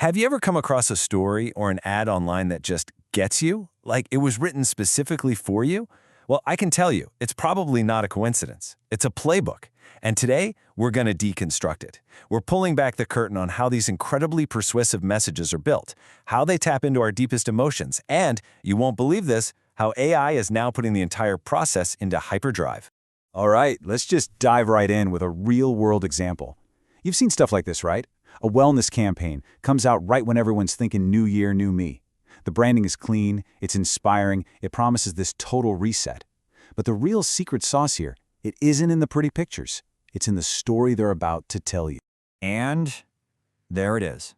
Have you ever come across a story or an ad online that just gets you? Like it was written specifically for you? Well, I can tell you, it's probably not a coincidence. It's a playbook. And today, we're going to deconstruct it. We're pulling back the curtain on how these incredibly persuasive messages are built, how they tap into our deepest emotions, and, you won't believe this, how AI is now putting the entire process into hyperdrive. All right, let's just dive right in with a real-world example. You've seen stuff like this, right? A wellness campaign comes out right when everyone's thinking new year, new me. The branding is clean, it's inspiring, it promises this total reset. But the real secret sauce here, it isn't in the pretty pictures. It's in the story they're about to tell you. And there it is,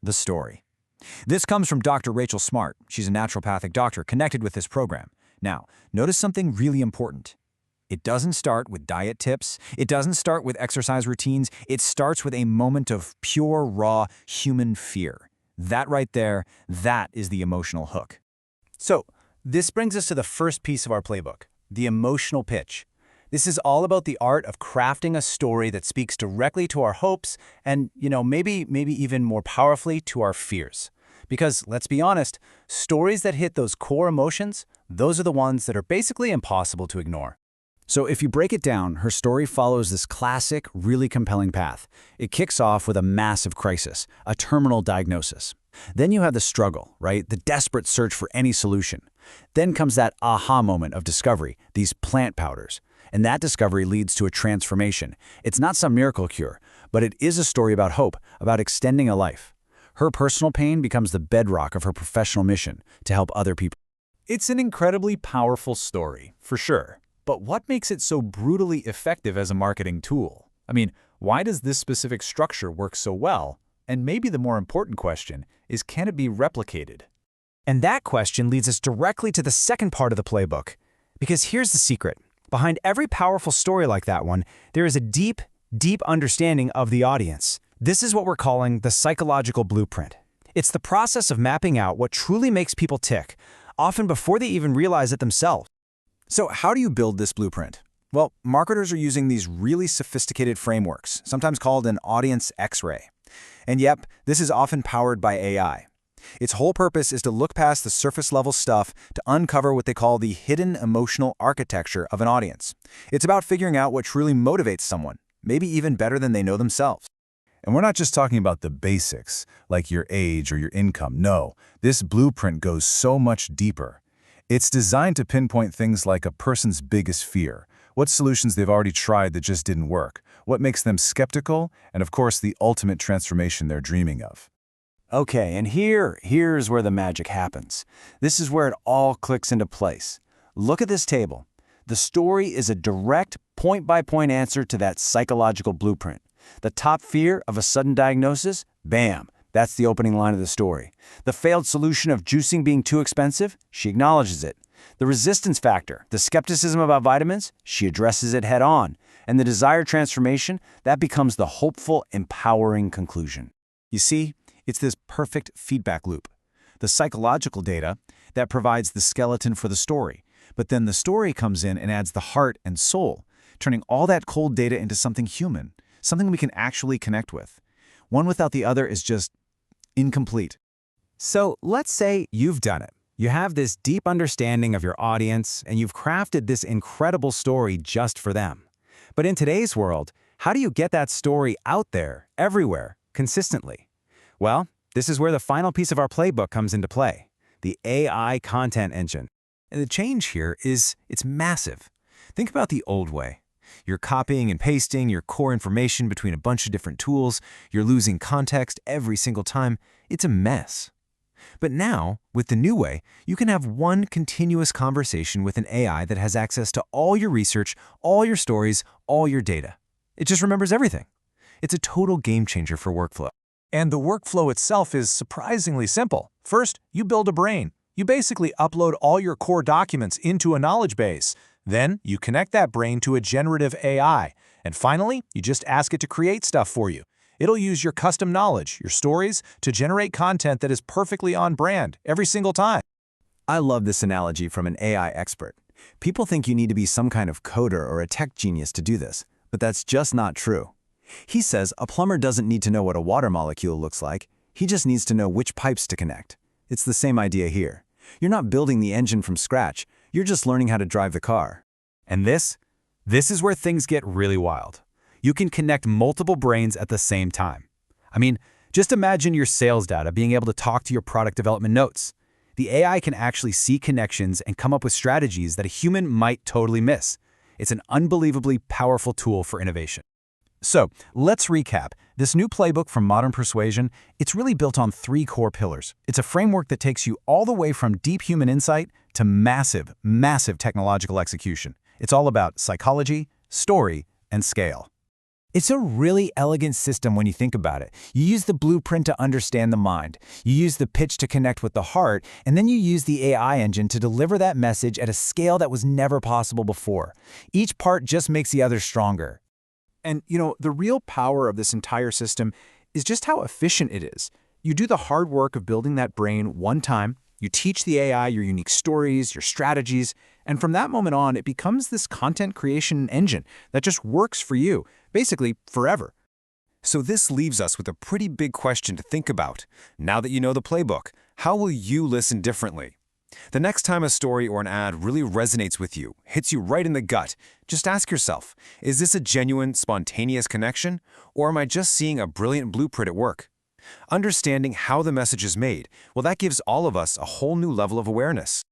the story. This comes from Dr. Rachel Smart. She's a naturopathic doctor connected with this program. Now, notice something really important. It doesn't start with diet tips. It doesn't start with exercise routines. It starts with a moment of pure, raw human fear. That right there, that is the emotional hook. So, this brings us to the first piece of our playbook, the emotional pitch. This is all about the art of crafting a story that speaks directly to our hopes and, maybe even more powerfully to our fears. Because, let's be honest, stories that hit those core emotions, those are the ones that are basically impossible to ignore. So if you break it down, her story follows this classic, really compelling path. It kicks off with a massive crisis, a terminal diagnosis. Then you have the struggle, right? The desperate search for any solution. Then comes that aha moment of discovery, these plant powders. And that discovery leads to a transformation. It's not some miracle cure, but it is a story about hope, about extending a life. Her personal pain becomes the bedrock of her professional mission to help other people. It's an incredibly powerful story, for sure. But what makes it so brutally effective as a marketing tool? I mean, why does this specific structure work so well? And maybe the more important question is, can it be replicated? And that question leads us directly to the second part of the playbook. Because here's the secret. Behind every powerful story like that one, there is a deep, deep understanding of the audience. This is what we're calling the psychological blueprint. It's the process of mapping out what truly makes people tick, often before they even realize it themselves. So how do you build this blueprint? Well, marketers are using these really sophisticated frameworks, sometimes called an audience X-ray. And yep, this is often powered by AI. Its whole purpose is to look past the surface-level stuff to uncover what they call the hidden emotional architecture of an audience. It's about figuring out what truly motivates someone, maybe even better than they know themselves. And we're not just talking about the basics, like your age or your income. No, this blueprint goes so much deeper. It's designed to pinpoint things like a person's biggest fear, what solutions they've already tried that just didn't work, what makes them skeptical, and of course the ultimate transformation they're dreaming of. Okay, and here's where the magic happens. This is where it all clicks into place. Look at this table. The story is a direct, point-by-point answer to that psychological blueprint. The top fear of a sudden diagnosis? Bam! That's the opening line of the story. The failed solution of juicing being too expensive? She acknowledges it. The resistance factor, the skepticism about vitamins? She addresses it head on. And the desired transformation? That becomes the hopeful, empowering conclusion. You see, it's this perfect feedback loop. The psychological data that provides the skeleton for the story. But then the story comes in and adds the heart and soul, turning all that cold data into something human, something we can actually connect with. One without the other is just incomplete. So let's say you've done it. You have this deep understanding of your audience, and you've crafted this incredible story just for them. But in today's world, how do you get that story out there, everywhere, consistently? Well, this is where the final piece of our playbook comes into play, the AI content engine. And the change here is it's massive. Think about the old way. You're copying and pasting your core information between a bunch of different tools. You're losing context every single time. It's a mess. But now, with the new way, you can have one continuous conversation with an AI that has access to all your research, all your stories, all your data. It just remembers everything. It's a total game changer for workflow. And the workflow itself is surprisingly simple. First, you build a brain. You basically upload all your core documents into a knowledge base. Then, you connect that brain to a generative AI. And finally, you just ask it to create stuff for you. It'll use your custom knowledge, your stories, to generate content that is perfectly on brand every single time. I love this analogy from an AI expert. People think you need to be some kind of coder or a tech genius to do this, but that's just not true. He says a plumber doesn't need to know what a water molecule looks like. He just needs to know which pipes to connect. It's the same idea here. You're not building the engine from scratch. You're just learning how to drive the car. And this is where things get really wild. You can connect multiple brains at the same time. I mean, just imagine your sales data being able to talk to your product development notes. The AI can actually see connections and come up with strategies that a human might totally miss. It's an unbelievably powerful tool for innovation. So, let's recap. This new playbook from Modern Persuasion, it's really built on 3 core pillars. It's a framework that takes you all the way from deep human insight to massive, massive technological execution. It's all about psychology, story, and scale. It's a really elegant system when you think about it. You use the blueprint to understand the mind. You use the pitch to connect with the heart, and then you use the AI engine to deliver that message at a scale that was never possible before. Each part just makes the other stronger. And, the real power of this entire system is just how efficient it is. You do the hard work of building that brain one time, you teach the AI your unique stories, your strategies, and from that moment on, it becomes this content creation engine that just works for you, basically forever. So this leaves us with a pretty big question to think about. Now that you know the playbook, how will you listen differently? The next time a story or an ad really resonates with you, hits you right in the gut, just ask yourself, is this a genuine, spontaneous connection, or am I just seeing a brilliant blueprint at work? Understanding how the message is made, well, that gives all of us a whole new level of awareness.